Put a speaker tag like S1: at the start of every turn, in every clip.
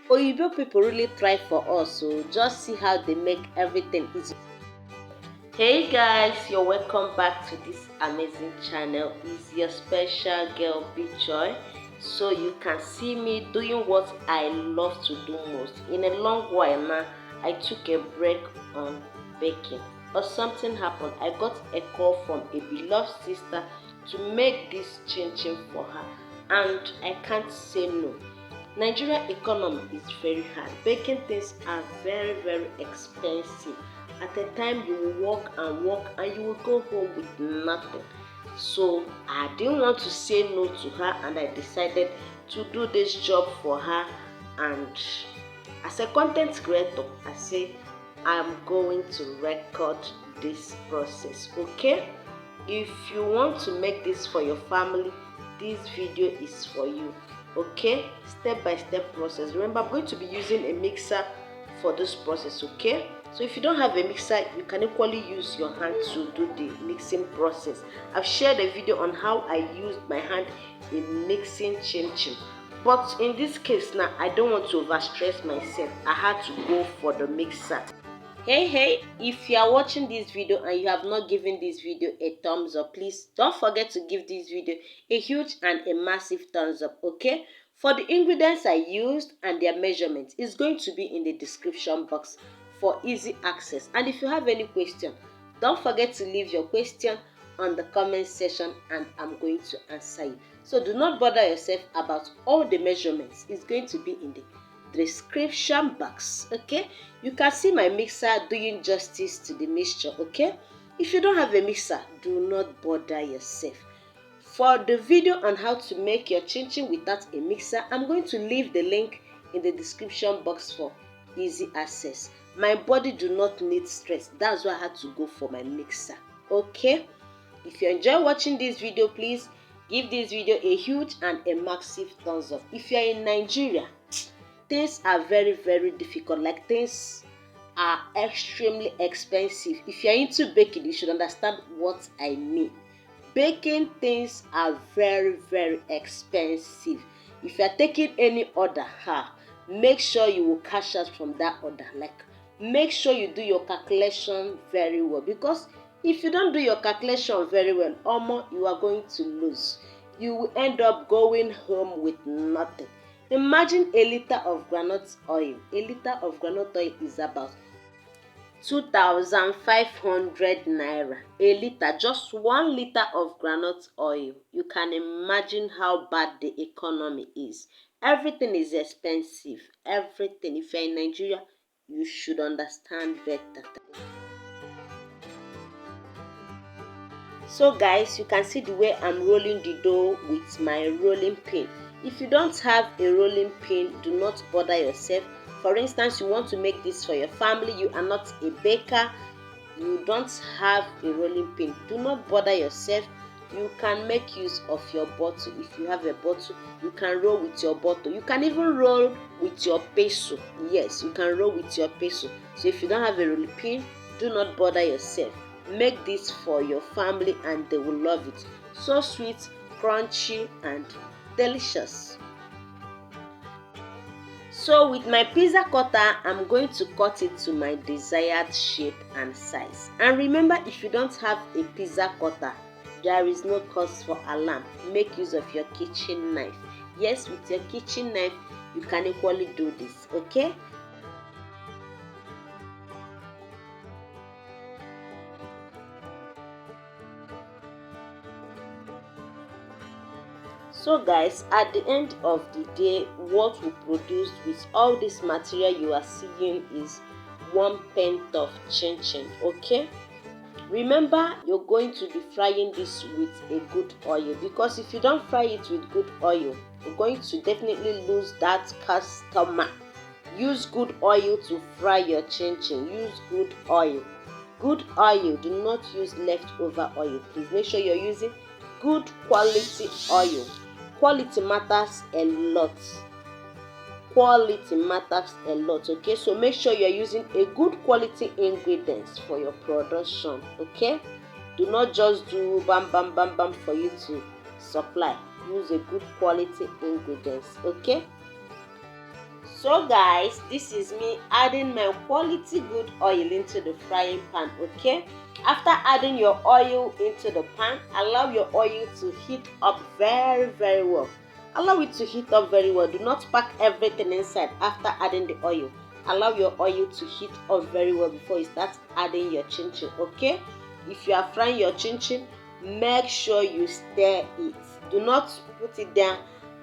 S1: Oyibo people really try for us, so just see how they make everything easy. Hey guys, you're welcome back to this amazing channel. It's your special girl Big Joy. So you can see me doing what I love to do most. In a long while now, I took a break on baking. But something happened. I got a call from a beloved sister to make this chinchin for her, and I can't say no. Nigeria economy is very hard. Baking things are very expensive. At a time you will work and you will go home with nothing. So I didn't want to say no to her, and I decided to do this job for her. And as a content creator, I said I'm going to record this process. Okay? If you want to make this for your family, this video is for you. Okay, step by step process. Remember, I'm going to be using a mixer for this process. Okay, so if you don't have a mixer, you can equally use your hand to do the mixing process. I've shared a video on how I used my hand in mixing chinchin, but in this case now, I don't want to overstress myself. I had to go for the mixer. Hey, if you are watching this video and you have not given this video a thumbs up, please don't forget to give this video a huge and a massive thumbs up. Okay, for the ingredients I used and their measurements is going to be in the description box for easy access. And if you have any question, don't forget to leave your question on the comment section and I'm going to answer you. So do not bother yourself about all the measurements. It's going to be in the description box. Okay, you can see my mixer doing justice to the mixture. Okay, if you don't have a mixer, do not bother yourself. For the video on how to make your chinchin without a mixer, I'm going to leave the link in the description box for easy access. My body do not need stress, that's why I had to go for my mixer. Okay, if you enjoy watching this video, please give this video a huge and a massive thumbs up. If you are in Nigeria, things are very difficult. Like, things are extremely expensive. If you're into baking, you should understand what I mean. Baking things are very expensive. If you're taking any order, make sure you will cash out from that order. Like, make sure you do your calculation very well, because if you don't do your calculation very well, you are going to lose. You will end up going home with nothing. Imagine a liter of groundnut oil. A liter of groundnut oil is about 2,500 naira. A liter, just 1 liter of groundnut oil. You can imagine how bad the economy is. Everything is expensive. Everything. If you're in Nigeria, you should understand better. So guys, you can see the way I'm rolling the dough with my rolling pin. If you don't have a rolling pin, do not bother yourself. For instance, you want to make this for your family, you are not a baker, you don't have a rolling pin, do not bother yourself. You can make use of your bottle. If you have a bottle, you can roll with your bottle. You can even roll with your peso. Yes, you can roll with your peso. So if you don't have a rolling pin, do not bother yourself. Make this for your family and they will love it. So sweet, crunchy and delicious. So with my pizza cutter, I'm going to cut it to my desired shape and size. And remember, if you don't have a pizza cutter, there is no cause for alarm. Make use of your kitchen knife. Yes, with your kitchen knife, you can equally do this. Okay? So guys, at the end of the day, what we produced with all this material you are seeing is 1 pint of chinchin. Okay, remember, you're going to be frying this with a good oil, because if you don't fry it with good oil, you're going to definitely lose that customer. Use good oil to fry your chinchin. Use good oil. Good oil. Do not use leftover oil. Please make sure you're using good quality oil. Quality matters a lot. Quality matters a lot. Okay, so make sure you're using a good quality ingredients for your production. Okay, do not just do bam for you to supply. Use a good quality ingredients. Okay, So guys, this is me adding my quality good oil into the frying pan, okay? After adding your oil into the pan, allow your oil to heat up very well. Allow it to heat up very well. Do not pack everything inside after adding the oil. Allow your oil to heat up very well before you start adding your chinchin, okay? If you are frying your chinchin, make sure you stir it. Do not put it down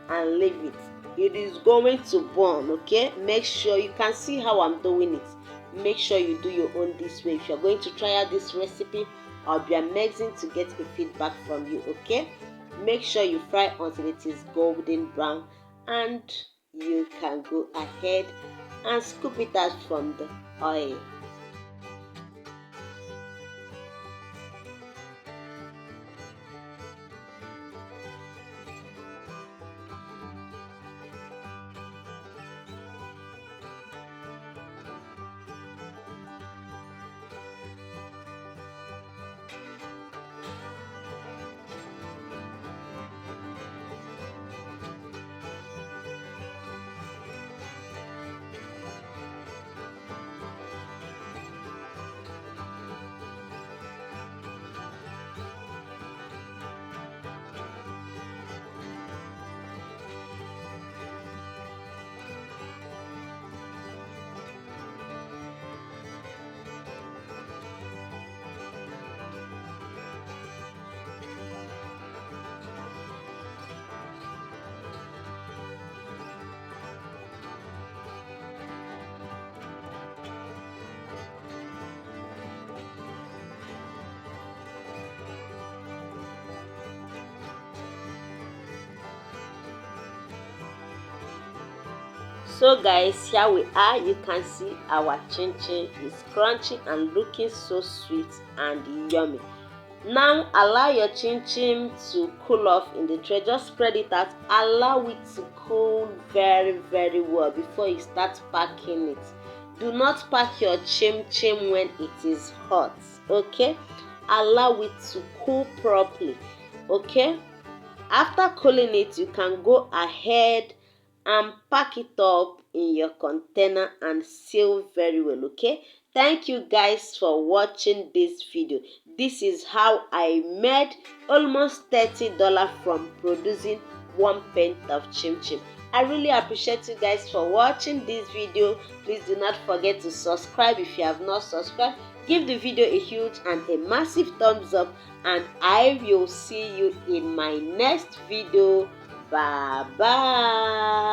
S1: and leave it. It is going to burn, okay? Make sure you can see how I'm doing it. Make sure you do your own this way. If you're going to try out this recipe, I'll be amazing to get a feedback from you, okay? Make sure you fry until it is golden brown, and you can go ahead and scoop it out from the oil. So guys, here we are. You can see our chinchin is crunchy and looking so sweet and yummy. Now allow your chinchin to cool off in the tray. Just spread it out. Allow it to cool very well before you start packing it. Do not pack your chinchin when it is hot, okay? Allow it to cool properly, okay? After cooling it, you can go ahead and pack it up in your container and seal very well, okay? Thank you guys for watching this video. This is how I made almost $30 from producing one pint of chinchin. I really appreciate you guys for watching this video. Please do not forget to subscribe if you have not subscribed. Give the video a huge and a massive thumbs up, and I will see you in my next video. Bye bye.